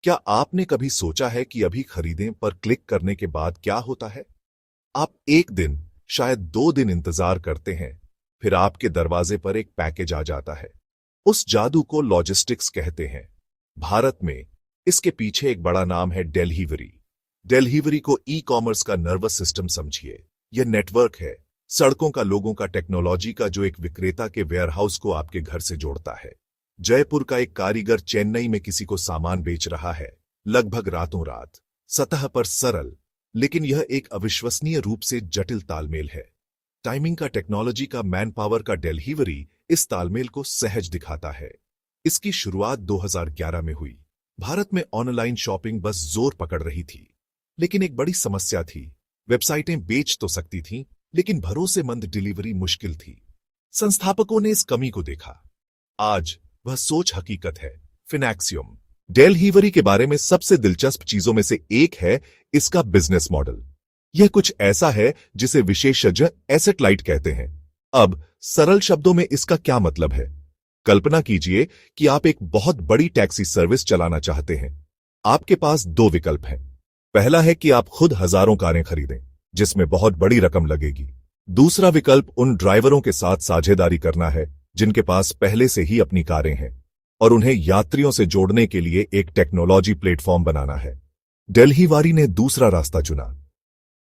क्या आपने कभी सोचा है कि अभी खरीदें पर क्लिक करने के बाद क्या होता है? आप एक दिन, शायद 2 दिन इंतजार करते हैं, फिर आपके दरवाजे पर एक पैकेज आ जाता है। उस जादू को लॉजिस्टिक्स कहते हैं। भारत में इसके पीछे एक बड़ा नाम है डेलीवरी। डेलीवरी को ई कॉमर्स का नर्वस सिस्टम समझिए। यह नेटवर्क है, सड़कों का, लोगों का, टेक्नोलॉजी का, जो एक विक्रेता के वेयरहाउस को आपके घर से जोड़ता है। जयपुर का एक कारीगर चेन्नई में किसी को सामान बेच रहा है, लगभग रातों रात। सतह पर सरल, लेकिन यह एक अविश्वसनीय रूप से जटिल तालमेल है। टाइमिंग का, टेक्नोलॉजी का, मैन पावर का। डेलीवरी इस तालमेल को सहज दिखाता है। इसकी शुरुआत 2011 में हुई। भारत में ऑनलाइन शॉपिंग बस जोर पकड़ रही थी, लेकिन एक बड़ी समस्या थी। वेबसाइटें बेच तो सकती थीं, लेकिन भरोसेमंद डिलीवरी मुश्किल थी। संस्थापकों ने इस कमी को देखा। आज वह सोच हकीकत है। फिनैक्सियम। डेलीवरी के बारे में सबसे दिलचस्प चीजों में से एक है इसका बिजनेस मॉडल। यह कुछ ऐसा है जिसे विशेषज्ञ एसेट लाइट कहते हैं। अब सरल शब्दों में इसका क्या मतलब है? कल्पना कीजिए कि आप एक बहुत बड़ी टैक्सी सर्विस चलाना चाहते हैं। आपके पास 2 विकल्प हैं। पहला है कि आप खुद हजारों कारें खरीदें, जिसमें बहुत बड़ी रकम लगेगी। दूसरा विकल्प उन ड्राइवरों के साथ साझेदारी करना है जिनके पास पहले से ही अपनी कारें हैं, और उन्हें यात्रियों से जोड़ने के लिए एक टेक्नोलॉजी प्लेटफॉर्म बनाना है। डेलीवरी ने दूसरा रास्ता चुना।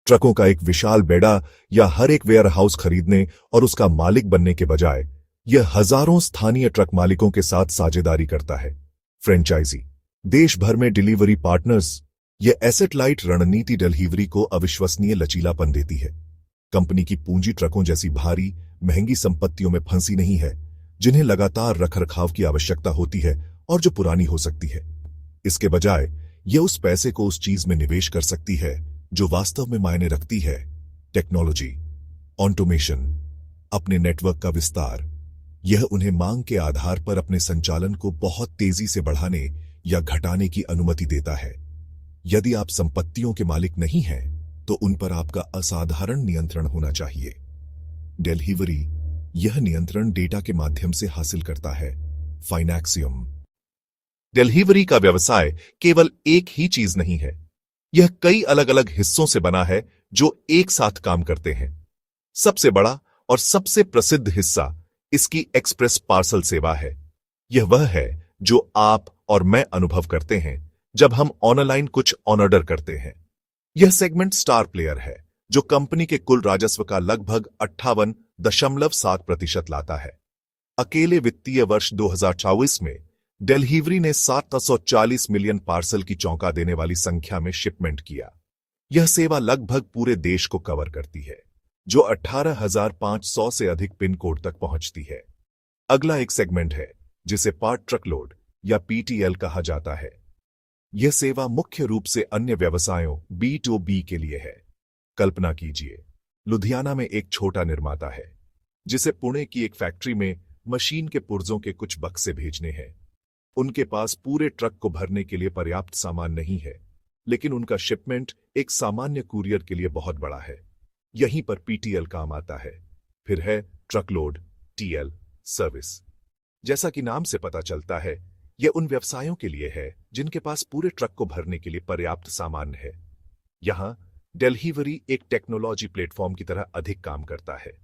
ट्रकों का एक विशाल बेड़ा या हर एक वेयरहाउस खरीदने और उसका मालिक बनने के बजाय यह हजारों स्थानीय ट्रक मालिकों के साथ साझेदारी करता है। फ्रेंचाइजी, देश भर में डिलीवरी पार्टनर्स। यह एसेट लाइट रणनीति डिलीवरी को अविश्वसनीय लचीलापन देती है। कंपनी की पूंजी ट्रकों जैसी भारी, महंगी संपत्तियों में फंसी नहीं है, जिन्हें लगातार रखरखाव की आवश्यकता होती है और जो पुरानी हो सकती है। इसके बजाय यह उस पैसे को उस चीज में निवेश कर सकती है जो वास्तव में मायने रखती है। टेक्नोलॉजी, ऑटोमेशन, अपने नेटवर्क का विस्तार। यह उन्हें मांग के आधार पर अपने संचालन को बहुत तेजी से बढ़ाने या घटाने की अनुमति देता है। यदि आप संपत्तियों के मालिक नहीं हैं, तो उन पर आपका असाधारण नियंत्रण होना चाहिए। डेलीवरी यह नियंत्रण डेटा के माध्यम से हासिल करता है। फाइनैक्सियम। डेलीवरी का व्यवसाय केवल एक ही चीज नहीं है। यह कई अलग अलग हिस्सों से बना है जो एक साथ काम करते हैं। सबसे बड़ा और सबसे प्रसिद्ध हिस्सा इसकी एक्सप्रेस पार्सल सेवा है। यह वह है जो आप और मैं अनुभव करते हैं जब हम ऑनलाइन कुछ ऑर्डर करते हैं। यह सेगमेंट स्टार प्लेयर है, जो कंपनी के कुल राजस्व का लगभग 58.7% लाता है। अकेले वित्तीय वर्ष 2024 में डेलीवरी ने 740 मिलियन पार्सल की चौंका देने वाली संख्या में शिपमेंट किया। यह सेवा लगभग पूरे देश को कवर करती है, जो 18,500 से अधिक पिन कोड तक पहुंचती है। अगला एक सेगमेंट है जिसे पार्ट ट्रकलोड या पीटीएल कहा जाता है। यह सेवा मुख्य रूप से अन्य व्यवसायों B2B के लिए है। कल्पना कीजिए, लुधियाना में एक छोटा निर्माता है जिसे पुणे की एक फैक्ट्री में मशीन के पुर्जों के कुछ बक्से भेजने हैं। उनके पास पूरे ट्रक को भरने के लिए पर्याप्त सामान नहीं है, लेकिन उनका शिपमेंट एक सामान्य कुरियर के लिए बहुत बड़ा है। यहीं पर पीटीएल काम आता है। फिर है ट्रकलोड टीएल सर्विस। जैसा कि नाम से पता चलता है, यह उन व्यवसायों के लिए है जिनके पास पूरे ट्रक को भरने के लिए पर्याप्त सामान है। यहां डेलीवरी एक टेक्नोलॉजी प्लेटफॉर्म की तरह अधिक काम करता है।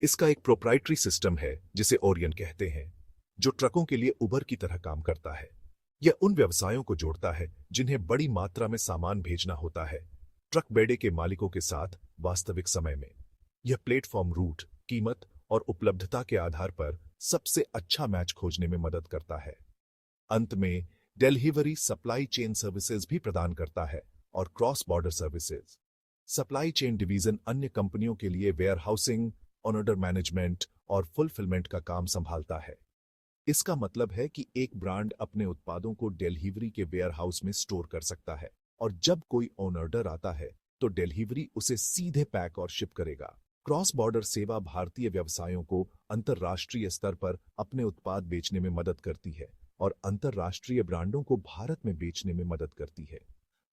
इसका एक प्रोप्राइटरी सिस्टम है जिसे ओरियन कहते हैं, जो ट्रकों के लिए उबर की तरह काम करता है। यह उन व्यवसायों को जोड़ता है जिन्हें बड़ी मात्रा में सामान भेजना होता है, ट्रक बेड़े के मालिकों के साथ वास्तविक समय में। यह प्लेटफॉर्म रूट, कीमत और उपलब्धता के आधार पर सबसे अच्छा मैच खोजने में मदद करता है। अंत में डेलीवरी सप्लाई चेन सर्विसेज भी प्रदान करता है और cross border services. Supply chain division अन्य कंपनियों के लिए वेयरहाउसिंग, ऑर्डर मैनेजमेंट और फुलफिलमेंट का काम संभालता है। इसका मतलब है कि एक ब्रांड अपने उत्पादों को डेलीवरी के वेयरहाउस में स्टोर कर सकता है, और जब कोई ऑर्डर आता है तो डेलीवरी उसे सीधे पैक और शिप करेगा। क्रॉस बॉर्डर सेवा भारतीय व्यवसायों को अंतर्राष्ट्रीय स्तर पर अपने उत्पाद बेचने में मदद करती है और अंतर्राष्ट्रीय ब्रांडों को भारत में बेचने में मदद करती है।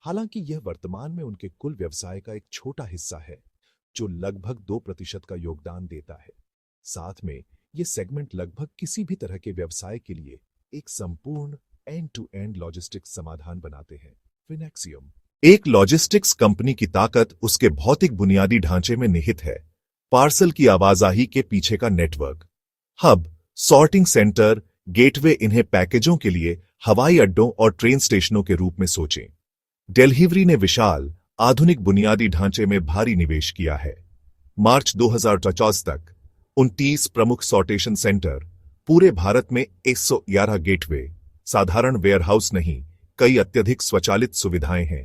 हालांकि यह वर्तमान में उनके कुल व्यवसाय का एक छोटा हिस्सा है, जो लगभग 2% का योगदान देता है। साथ में यह सेगमेंट लगभग किसी भी तरह के व्यवसाय के लिए एक संपूर्ण एंड टू एंड लॉजिस्टिक्स समाधान बनाते हैं। फिनेक्सियम एक लॉजिस्टिक्स कंपनी की ताकत उसके भौतिक बुनियादी ढांचे में निहित है। पार्सल की आवाजाही के पीछे का network, hub, sorting centre, gateway, इन्हें पैकेजों के लिए हवाई अड्डों और ट्रेन स्टेशनों के रूप में सोचें। डिलीवरी ने विशाल आधुनिक बुनियादी ढांचे में भारी निवेश किया है। मार्च 2024 तक 29 प्रमुख सॉर्टेशन सेंटर, पूरे भारत में 111 गेटवे, साधारण वेयरहाउस नहीं, कई अत्यधिक स्वचालित सुविधाएं हैं।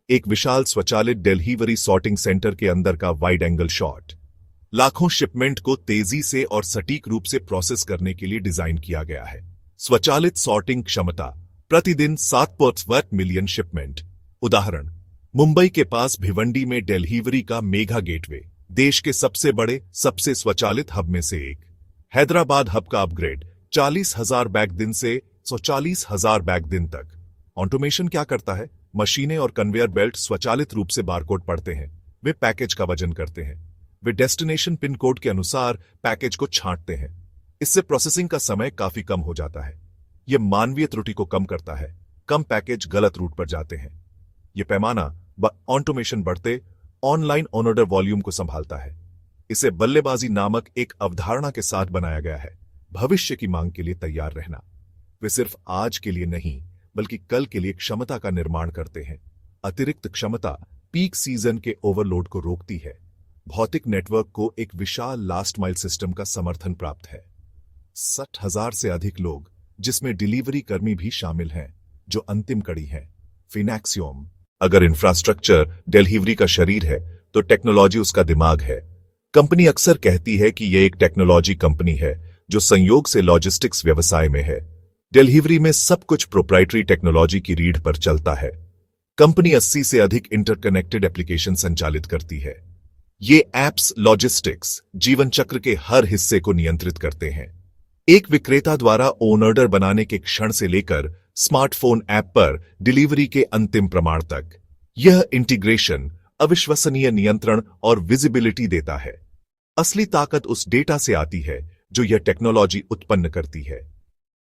एक विशाल स्वचालित डिलीवरी सॉर्टिंग सेंटर के अंदर का वाइड एंगल शॉट लाखों शिपमेंट को तेजी से और सटीक रूप से प्रोसेस करने के लिए डिजाइन किया गया है। स्वचालित सॉर्टिंग क्षमता प्रतिदिन 7.1 मिलियन शिपमेंट। उदाहरण, मुंबई के पास भिवंडी में डिलीवरी का मेगा गेटवे, देश के सबसे बड़े सबसे स्वचालित हब में से एक। हैदराबाद हब का अपग्रेड 40,000 बैग दिन से 140,000 बैग दिन तक। ऑटोमेशन क्या करता है? मशीनें और कन्वेयर बेल्ट स्वचालित रूप से बारकोड पढ़ते हैं, वे पैकेज का वजन करते हैं, वे डेस्टिनेशन पिन कोड के अनुसार पैकेज को छांटते हैं। इससे प्रोसेसिंग का समय काफी कम हो जाता है। यह मानवीय त्रुटि को कम करता है, कम पैकेज गलत रूट पर जाते हैं। यह पैमाना ऑटोमेशन बढ़ते ऑनलाइन ऑर्डर वॉल्यूम को संभालता है। इसे बल्लेबाजी नामक एक अवधारणा के साथ बनाया गया है, भविष्य की मांग के लिए तैयार रहना। वे सिर्फ आज के लिए नहीं बल्कि कल के लिए क्षमता का निर्माण करते हैं। अतिरिक्त क्षमता पीक सीजन के ओवरलोड को रोकती है। भौतिक नेटवर्क को एक विशाल लास्ट माइल सिस्टम का समर्थन प्राप्त है। 60,000 से अधिक लोग, जिसमें डिलीवरी कर्मी भी शामिल हैं, जो अंतिम कड़ी है। फिनेक्सियम अगर इंफ्रास्ट्रक्चर डिलीवरी का शरीर है तो टेक्नोलॉजी उसका दिमाग है। कंपनी अक्सर कहती है कि यह एक टेक्नोलॉजी कंपनी है जो संयोग से लॉजिस्टिक्स व्यवसाय में है। डिलीवरी में सब कुछ प्रोप्राइटरी टेक्नोलॉजी की रीढ़ पर चलता है। कंपनी 80 से अधिक इंटरकनेक्टेड एप्लीकेशन संचालित करती है। ये ऐप्स लॉजिस्टिक्स जीवन चक्र के हर हिस्से को नियंत्रित करते हैं, एक विक्रेता द्वारा ऑर्डर बनाने के क्षण से लेकर स्मार्टफोन ऐप पर डिलीवरी के अंतिम प्रमाण तक। यह इंटीग्रेशन अविश्वसनीय नियंत्रण और विजिबिलिटी देता है। असली ताकत उस डेटा से आती है जो यह टेक्नोलॉजी उत्पन्न करती है।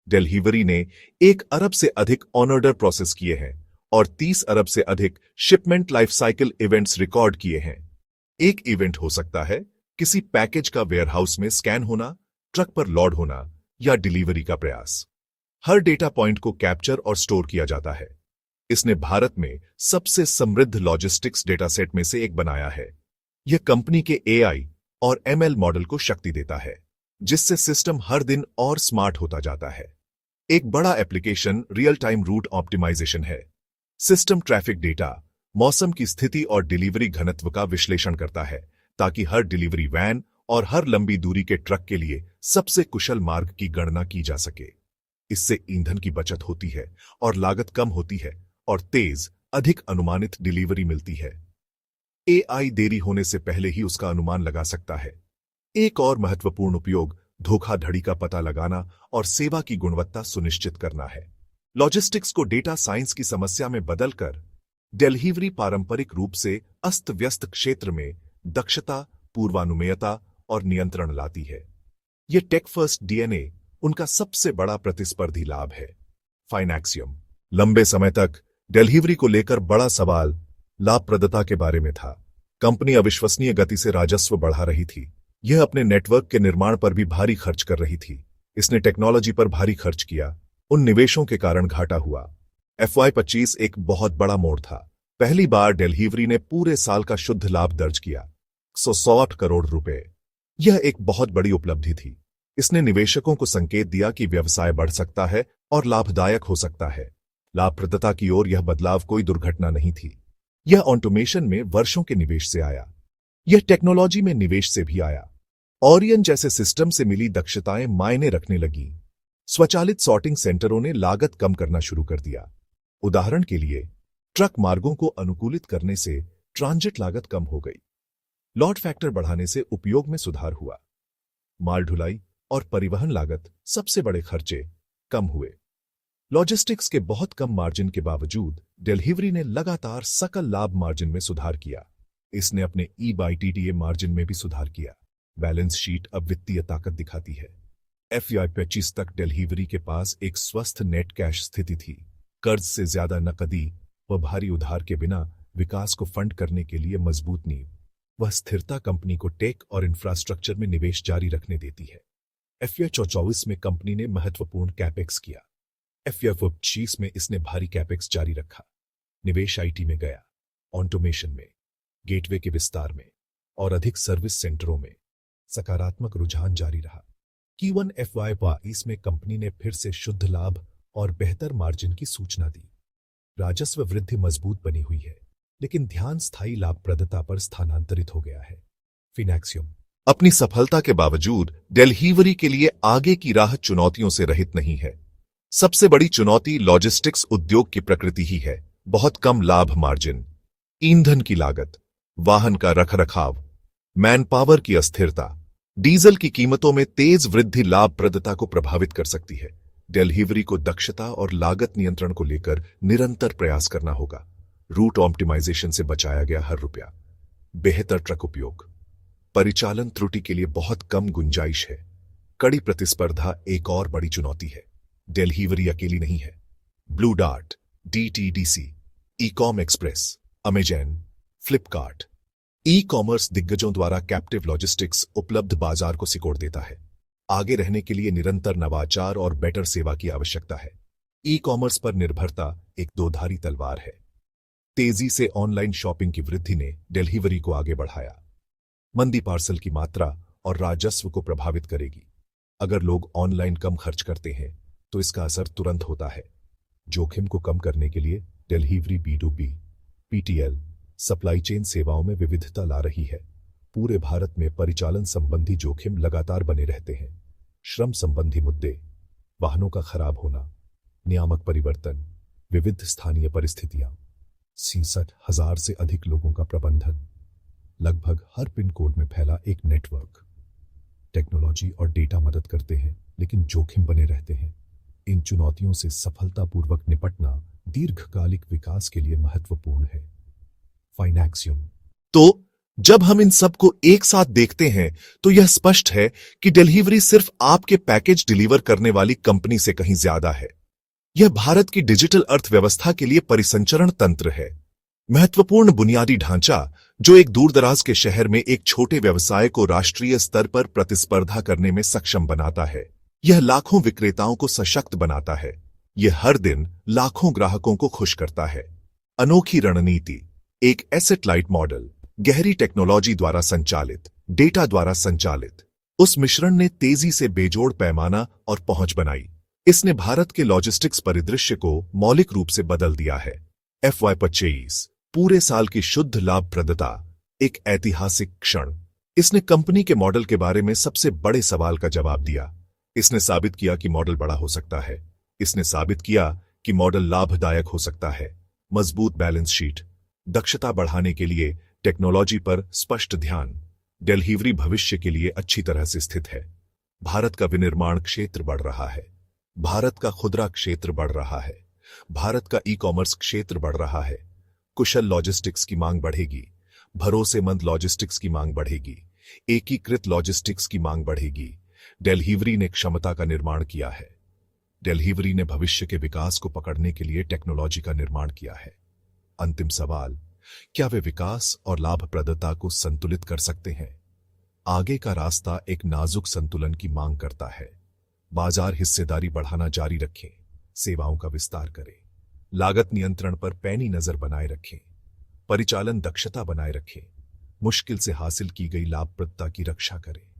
डिलीवरी ने 1 अरब से अधिक ऑर्डर प्रोसेस किए हैं और 30 अरब से अधिक shipment life cycle events record किए हैं। एक इवेंट हो सकता है किसी पैकेज का वेयरहाउस में स्कैन होना, ट्रक पर लोड होना या डिलीवरी का प्रयास। हर डेटा पॉइंट को कैप्चर और स्टोर किया जाता है। इसने भारत में सबसे समृद्ध लॉजिस्टिक्स डेटासेट में से एक बनाया है। यह कंपनी के एआई और एमएल मॉडल को शक्ति देता है, जिससे सिस्टम हर दिन और स्मार्ट होता जाता है। एक बड़ा application real time route optimisation है। सिस्टम ट्रैफिक डेटा, मौसम की स्थिति और डिलीवरी घनत्व का विश्लेषण करता है ताकि हर डिलीवरी वैन और हर लंबी दूरी के ट्रक के लिए सबसे कुशल मार्ग की गणना की जा सके। इससे ईंधन की बचत होती है और लागत कम होती है और तेज, अधिक अनुमानित डिलीवरी मिलती है। एआई देरी होने से पहले ही उसका अनुमान लगा सकता है। एक और महत्वपूर्ण उपयोग धोखाधड़ी का पता लगाना और सेवा की गुणवत्ता सुनिश्चित करना है। लॉजिस्टिक्स को डेटा साइंस की समस्या में बदलकर डिलीवरी पारंपरिक रूप से अस्त व्यस्त क्षेत्र में दक्षता, पूर्वानुमेयता और नियंत्रण लाती है। यह टेक फर्स्ट डीएनए उनका सबसे बड़ा प्रतिस्पर्धी लाभ है। फाइनेक्सियम लंबे समय तक डिलीवरी को लेकर बड़ा सवाल लाभप्रदता के बारे में था। कंपनी अविश्वसनीय गति से राजस्व बढ़ा रही थी। यह अपने नेटवर्क के निर्माण पर भी भारी खर्च कर रही थी। इसने टेक्नोलॉजी पर भारी खर्च किया। उन निवेशों के कारण घाटा हुआ। FY25 एक बहुत बड़ा मोड़ था। पहली बार डिलीवरी ने पूरे साल का शुद्ध लाभ दर्ज किया, 160 करोड़ रुपए। यह एक बहुत बड़ी उपलब्धि थी। इसने निवेशकों को संकेत दिया कि व्यवसाय बढ़ सकता है और लाभदायक हो सकता है। लाभप्रदता की ओर यह बदलाव कोई दुर्घटना नहीं थी। यह ऑटोमेशन में वर्षों के निवेश से आया। यह टेक्नोलॉजी में निवेश से भी आया। ओरियन जैसे सिस्टम से मिली दक्षताएं मायने रखने लगी। स्वचालित सॉर्टिंग सेंटरों ने लागत कम करना शुरू कर दिया। उदाहरण के लिए, ट्रक मार्गों को अनुकूलित करने से ट्रांजिट लागत कम हो गई। लॉड फैक्टर बढ़ाने से उपयोग में सुधार हुआ। माल ढुलाई और परिवहन लागत, सबसे बड़े खर्चे, कम हुए। लॉजिस्टिक्स के बहुत कम मार्जिन के बावजूद डिलीवरी ने लगातार सकल लाभ मार्जिन में सुधार किया। इसने अपने E/TTA मार्जिन में भी सुधार किया। बैलेंस शीट अब वित्तीय ताकत दिखाती है। FY 25 तक डिलीवरी के पास एक स्वस्थ नेट कैश स्थिति थी। कर्ज से ज्यादा नकदी व भारी उधार के बिना विकास को फंड करने के लिए मजबूत नींव वह स्थिरता कंपनी को टेक और इंफ्रास्ट्रक्चर में निवेश जारी रखने देती है। FY 24 में कंपनी ने महत्वपूर्ण कैपेक्स किया। FY 25 में इसने भारी कैपेक्स जारी रखा। निवेश IT में गया, ऑटोमेशन में, गेटवे के विस्तार में और अधिक सर्विस सेंटरों में। सकारात्मक रुझान जारी रहा। Q1 FY 22 में कंपनी ने फिर से शुद्ध लाभ और बेहतर मार्जिन की सूचना दी। राजस्व वृद्धि मजबूत बनी हुई है, लेकिन ध्यान स्थायी लाभप्रदता पर स्थानांतरित हो गया है। फिनेक्सियम अपनी सफलता के बावजूद डिलीवरी के लिए आगे की राह चुनौतियों से रहित नहीं है। सबसे बड़ी चुनौती लॉजिस्टिक्स उद्योग की प्रकृति ही है। बहुत कम लाभ मार्जिन, ईंधन की लागत, वाहन का रखरखाव, मैन पावर की अस्थिरता, डीजल की कीमतों में तेज वृद्धि लाभप्रदता को प्रभावित कर सकती है। डिलीवरी को दक्षता और लागत नियंत्रण को लेकर निरंतर प्रयास करना होगा। रूट ऑप्टिमाइजेशन से बचाया गया हर रुपया। बेहतर ट्रक उपयोग, परिचालन त्रुटि के लिए बहुत कम गुंजाइश है। कड़ी प्रतिस्पर्धा एक और बड़ी चुनौती है। डिलीवरी अकेली नहीं है। Blue Dart, DTDC, Ecom Express, Amazon, Flipkart, ecommerce दिग्गजों द्वारा कैप्टिव लॉजिस्टिक्स उपलब्ध बाजार को सिकोड़ देता है। आगे रहने के लिए निरंतर नवाचार और बेटर सेवा की आवश्यकता है। ई-कॉमर्स पर निर्भरता एक दोधारी तलवार है। तेजी से ऑनलाइन शॉपिंग की वृद्धि ने डिलीवरी को आगे बढ़ाया। मंदी पार्सल की मात्रा और राजस्व को प्रभावित करेगी। अगर लोग ऑनलाइन कम खर्च करते हैं तो इसका असर तुरंत होता है। जोखिम को कम करने के लिए delivery B2B, PTL, supply chain सेवाओं में विविधता ला रही है। पूरे भारत में परिचालन संबंधी जोखिम लगातार बने रहते हैं। श्रम संबंधी मुद्दे, वाहनों का खराब होना, नियामक परिवर्तन, विविध स्थानीय परिस्थितियां, 66,000 से अधिक लोगों का प्रबंधन, लगभग हर पिन कोड में फैला एक नेटवर्क। टेक्नोलॉजी और डेटा मदद करते हैं, लेकिन जोखिम बने रहते हैं। इन चुनौतियों से सफलतापूर्वक निपटना दीर्घकालिक विकास के लिए महत्वपूर्ण है। फाइनेक्सियम तो जब हम इन सब को एक साथ देखते हैं तो यह स्पष्ट है कि डिलीवरी सिर्फ आपके पैकेज डिलीवर करने वाली कंपनी से कहीं ज्यादा है। यह भारत की डिजिटल अर्थव्यवस्था के लिए परिसंचरण तंत्र है। महत्वपूर्ण बुनियादी ढांचा जो एक दूरदराज के शहर में एक छोटे व्यवसाय को राष्ट्रीय स्तर पर प्रतिस्पर्धा करने में सक्षम बनाता है। यह लाखों विक्रेताओं को सशक्त बनाता है। यह हर दिन लाखों ग्राहकों को खुश करता है। अनोखी रणनीति, एक एसेट लाइट मॉडल, गहरी टेक्नोलॉजी द्वारा संचालित, डेटा द्वारा संचालित, उस मिश्रण ने तेजी से बेजोड़ पैमाना और पहुंच बनाई। इसने भारत के लॉजिस्टिक्स परिदृश्य को मौलिक रूप से बदल दिया है। FY 25 पूरे साल की शुद्ध लाभप्रदता एक ऐतिहासिक क्षण। इसने कंपनी के मॉडल के बारे में सबसे बड़े सवाल का जवाब दिया। इसने साबित किया कि मॉडल बड़ा हो सकता है। इसने साबित किया कि मॉडल लाभदायक हो सकता है। मजबूत बैलेंस शीट, दक्षता बढ़ाने के लिए टेक्नोलॉजी पर स्पष्ट ध्यान, डिलीवरी भविष्य के लिए अच्छी तरह से स्थित है। भारत का विनिर्माण क्षेत्र बढ़ रहा है। भारत का खुदरा क्षेत्र बढ़ रहा है। भारत का ई-कॉमर्स क्षेत्र बढ़ रहा है। कुशल लॉजिस्टिक्स की मांग बढ़ेगी। भरोसेमंद लॉजिस्टिक्स की मांग बढ़ेगी। एकीकृत लॉजिस्टिक्स की मांग बढ़ेगी। डिलीवरी ने क्षमता का निर्माण किया है। डिलीवरी ने भविष्य के विकास को पकड़ने के लिए टेक्नोलॉजी का निर्माण किया है। अंतिम सवाल, क्या वे विकास और लाभप्रदता को संतुलित कर सकते हैं? आगे का रास्ता एक नाजुक संतुलन की मांग करता है। बाजार हिस्सेदारी बढ़ाना जारी रखें, सेवाओं का विस्तार करें, लागत नियंत्रण पर पैनी नजर बनाए रखें, परिचालन दक्षता बनाए रखें, मुश्किल से हासिल की गई लाभप्रदता की रक्षा करें।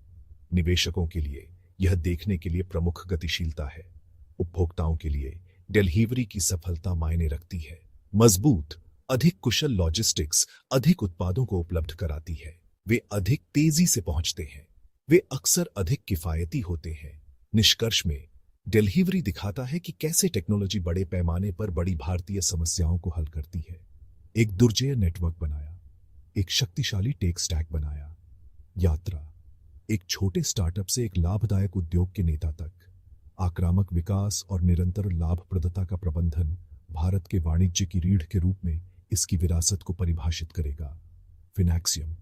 निवेशकों के लिए यह देखने के लिए प्रमुख गतिशीलता है। उपभोक्ताओं के लिए डिलीवरी की सफलता मायने रखती है। मजबूत, अधिक कुशल लॉजिस्टिक्स अधिक उत्पादों को उपलब्ध कराती है। वे अधिक तेजी से पहुंचते हैं। वे अक्सर अधिक किफायती होते हैं। निष्कर्ष में डिलीवरी दिखाता है कि कैसे टेक्नोलॉजी बड़े पैमाने पर बड़ी भारतीय समस्याओं को हल करती है। एक दुर्जेय नेटवर्क बनाया, एक शक्तिशाली टेक स्टैक बनाया। यात्रा एक छोटे स्टार्टअप से एक लाभदायक उद्योग के नेता तक। आक्रामक विकास और निरंतर लाभप्रदता का प्रबंधन भारत के वाणिज्य की रीढ़ के रूप में इसकी विरासत को परिभाषित करेगा। फिनेक्सियम